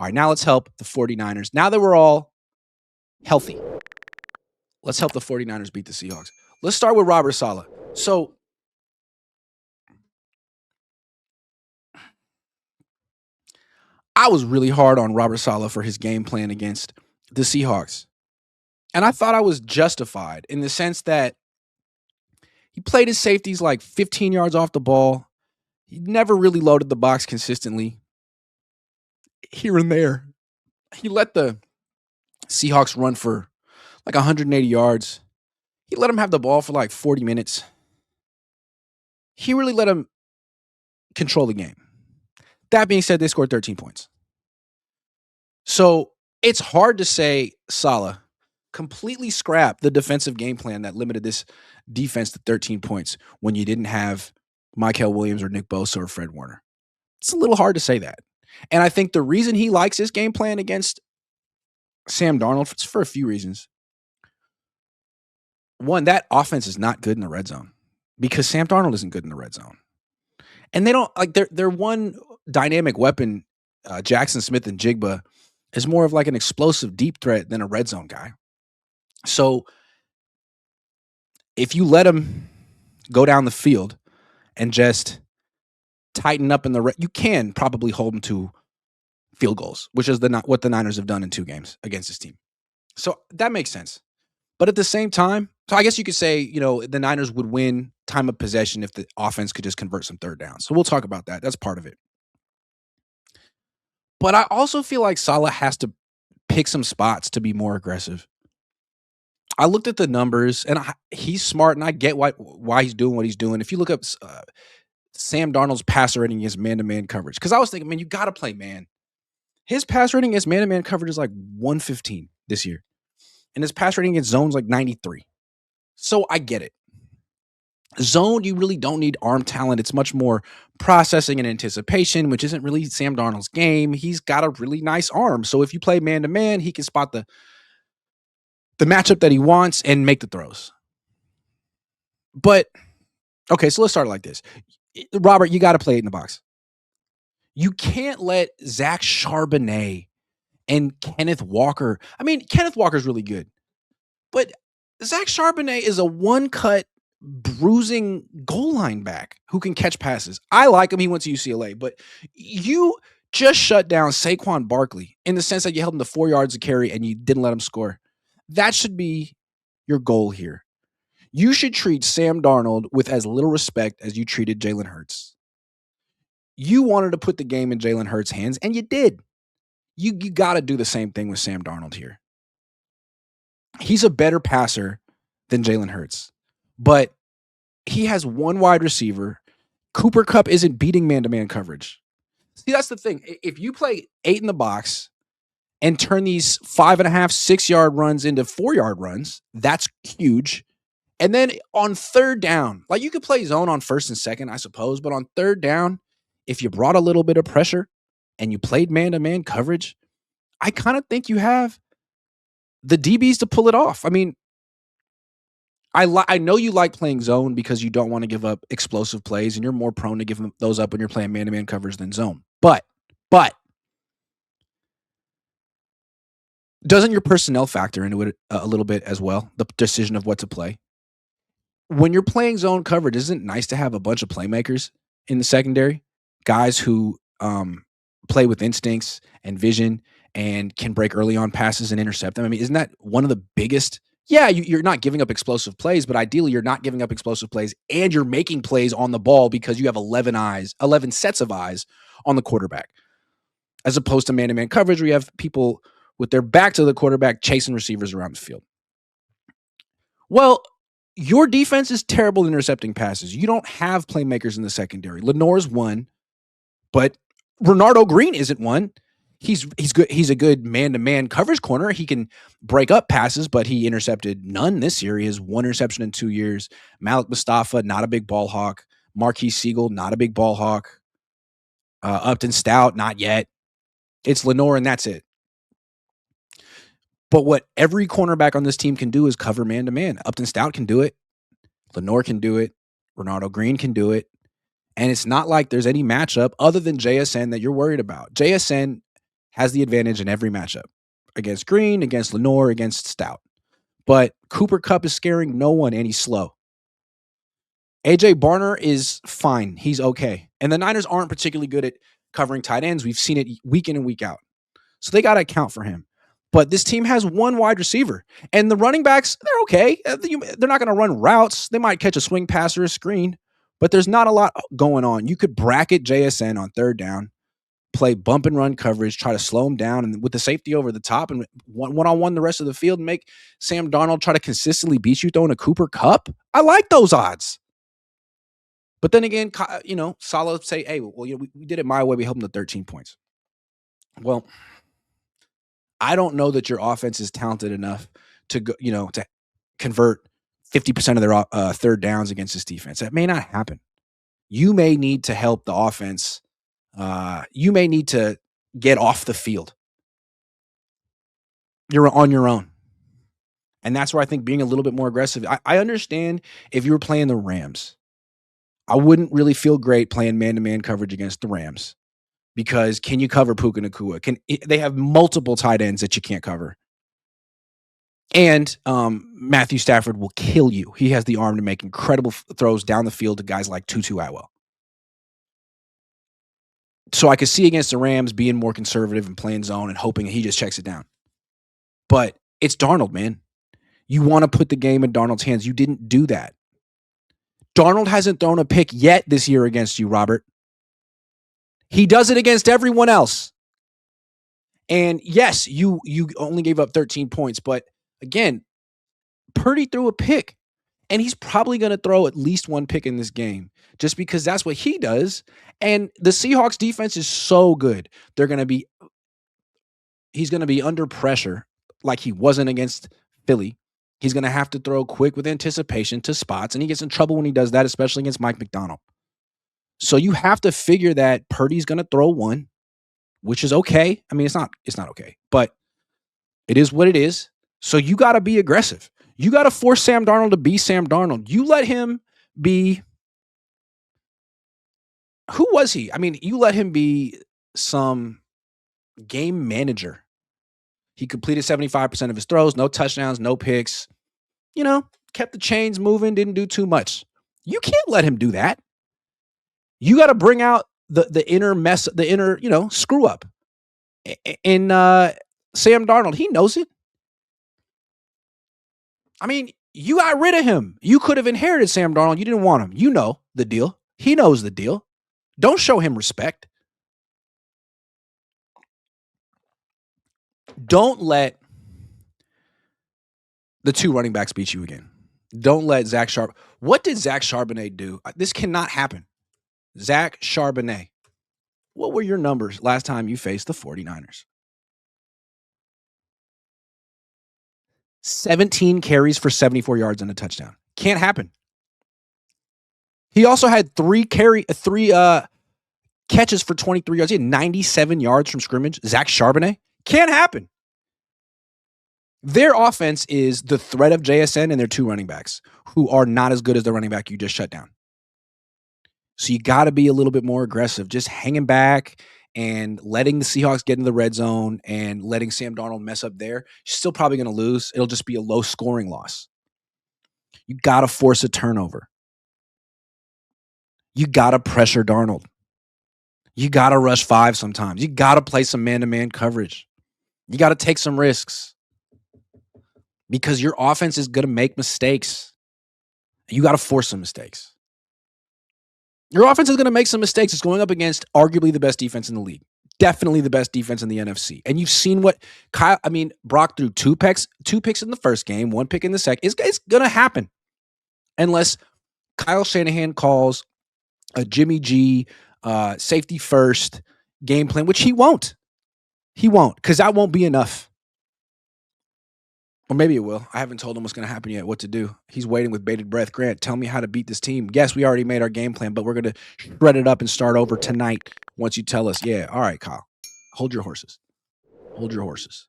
All right, now let's help the 49ers. Now that we're all healthy, let's help the 49ers beat the Seahawks. Let's start with Robert Saleh. So I was really hard on Robert Saleh for his game plan against the Seahawks. And I thought I was justified in the sense that he played his safeties like 15 yards off the ball. He never really loaded the box consistently. Here and there, he let the Seahawks run for like 180 yards. He let them have the ball for like 40 minutes. He really let them control the game. That being said, they scored 13 points. So it's hard to say Salah completely scrapped the defensive game plan that limited this defense to 13 points when you didn't have Michael Williams or Nick Bosa or Fred Warner. It's a little hard to say that. And I think the reason he likes his game plan against Sam Darnold is for a few reasons. One, that offense is not good in the red zone because Sam Darnold isn't good in the red zone. And they don't like their one dynamic weapon, Jackson Smith and Jigba, is more of like an explosive deep threat than a red zone guy. So if you let him go down the field and just tighten up in the you can probably hold him to field goals, which is what the Niners have done in 2 games against this team. So that makes sense. But at the same time, so I guess you could say, the Niners would win time of possession if the offense could just convert some third downs. So we'll talk about that. That's part of it. But I also feel like Salah has to pick some spots to be more aggressive. I looked at the numbers, and he's smart, and I get why he's doing what he's doing. If you look up Sam Darnold's passer rating against man-to-man coverage, because I was thinking, man, you got to play man. His pass rating against man-to-man coverage is like 115 this year. And his pass rating against zone's like 93. So I get it. Zone, you really don't need arm talent. It's much more processing and anticipation, which isn't really Sam Darnold's game. He's got a really nice arm. So if you play man-to-man, he can spot the matchup that he wants and make the throws. But, okay, so let's start it like this. Robert, you got to play it in the box. You can't let Zach Charbonnet and Kenneth Walker. I mean, Kenneth Walker's really good. But Zach Charbonnet is a one-cut, bruising goal line back who can catch passes. I like him. He went to UCLA. But you just shut down Saquon Barkley in the sense that you held him to 4 yards of carry and you didn't let him score. That should be your goal here. You should treat Sam Darnold with as little respect as you treated Jalen Hurts. You wanted to put the game in Jalen Hurts' hands, and you did. You got to do the same thing with Sam Darnold here. He's a better passer than Jalen Hurts, but he has one wide receiver. Cooper Kupp isn't beating man-to-man coverage. See, that's the thing. If you play 8 in the box and turn these 5.5, 6-yard runs into 4-yard runs, that's huge. And then on third down, like you could play zone on first and second, I suppose, but on third down, if you brought a little bit of pressure and you played man-to-man coverage, I kind of think you have the DBs to pull it off. I mean, I know you like playing zone because you don't want to give up explosive plays, and you're more prone to give those up when you're playing man-to-man coverage than zone. But doesn't your personnel factor into it a little bit as well, the decision of what to play? When you're playing zone coverage, isn't it nice to have a bunch of playmakers in the secondary? Guys who play with instincts and vision and can break early on passes and intercept them. I mean, isn't that one of the biggest? Yeah, you're not giving up explosive plays, but ideally you're not giving up explosive plays and you're making plays on the ball because you have 11 sets of eyes on the quarterback, as opposed to man-to-man coverage where you have people with their back to the quarterback chasing receivers around the field. Well, your defense is terrible intercepting passes. You don't have playmakers in the secondary. Lenore's one, but Renardo Green isn't one. He's good. He's a good man-to-man coverage corner. He can break up passes, but he intercepted none this year. He has 1 interception in 2 years. Malik Mustafa, not a big ball hawk. Marquise Siegel, not a big ball hawk. Upton Stout, not yet. It's Lenore, and that's it. But what every cornerback on this team can do is cover man-to-man. Upton Stout can do it. Lenore can do it. Renardo Green can do it. And it's not like there's any matchup other than JSN that you're worried about. JSN has the advantage in every matchup against Green, against Lenore, against Stout. But Cooper Kupp is scaring no one, and he's slow. AJ Barner is fine. He's okay. And the Niners aren't particularly good at covering tight ends. We've seen it week in and week out. So they got to account for him. But this team has one wide receiver. And the running backs, they're okay. They're not going to run routes. They might catch a swing pass or a screen. But there's not a lot going on. You could bracket JSN on third down, play bump and run coverage, try to slow him down, and with the safety over the top and one-on-one the rest of the field, and make Sam Darnold try to consistently beat you throwing a Cooper Kupp. I like those odds. But then again, Salah say, hey, well, we did it my way. We held them to 13 points. Well, I don't know that your offense is talented enough to go, to convert 50% of their third downs against this defense. That may not happen. You may need to help the offense. You may need to get off the field. You're on your own. And that's where I think being a little bit more aggressive. I understand if you were playing the Rams. I wouldn't really feel great playing man-to-man coverage against the Rams because can you cover Puka Nacua? They have multiple tight ends that you can't cover. And Matthew Stafford will kill you. He has the arm to make incredible throws down the field to guys like Tutu Atwell. So I could see against the Rams being more conservative and playing zone and hoping he just checks it down. But it's Darnold, man. You want to put the game in Darnold's hands. You didn't do that. Darnold hasn't thrown a pick yet this year against you, Robert. He does it against everyone else. And yes, you only gave up 13 points, but again, Purdy threw a pick, and he's probably going to throw at least one pick in this game just because that's what he does. And the Seahawks defense is so good. He's going to be under pressure like he wasn't against Philly. He's going to have to throw quick with anticipation to spots, and he gets in trouble when he does that, especially against Mike McDonald. So you have to figure that Purdy's going to throw one, which is okay. I mean, it's not okay, but it is what it is. So you got to be aggressive. You got to force Sam Darnold to be Sam Darnold. You let him be. Who was he? I mean, you let him be some game manager. He completed 75% of his throws, no touchdowns, no picks. Kept the chains moving, didn't do too much. You can't let him do that. You got to bring out the inner mess, the inner, screw up. And Sam Darnold, he knows it. I mean, you got rid of him. You could have inherited Sam Darnold. You didn't want him. You know the deal. He knows the deal. Don't show him respect. Don't let the two running backs beat you again. Don't let Zach Charbonnet. What did Zach Charbonnet do? This cannot happen. Zach Charbonnet. What were your numbers last time you faced the 49ers? 17 carries for 74 yards and a touchdown. Can't happen. He also had three catches for 23 yards. He had 97 yards from scrimmage. Zach Charbonnet. Can't happen. Their offense is the threat of JSN and their two running backs who are not as good as the running back you just shut down. So you got to be a little bit more aggressive, just hanging back and letting the Seahawks get into the red zone and letting Sam Darnold mess up there. You're still probably going to lose. It'll just be a low scoring loss. You got to force a turnover. You got to pressure Darnold. You got to rush 5 sometimes. You got to play some man-to-man coverage. You got to take some risks because your offense is going to make mistakes. You got to force some mistakes. Your offense is going to make some mistakes. It's going up against arguably the best defense in the league. Definitely the best defense in the NFC. And you've seen what Brock threw two picks in the first game, 1 pick in the second. It's going to happen unless Kyle Shanahan calls a Jimmy G safety first game plan, which he won't. He won't, because that won't be enough. Or maybe it will. I haven't told him what's going to happen yet, what to do. He's waiting with bated breath. Grant, tell me how to beat this team. Yes, we already made our game plan, but we're going to shred it up and start over tonight once you tell us. Yeah, all right, Kyle. Hold your horses. Hold your horses.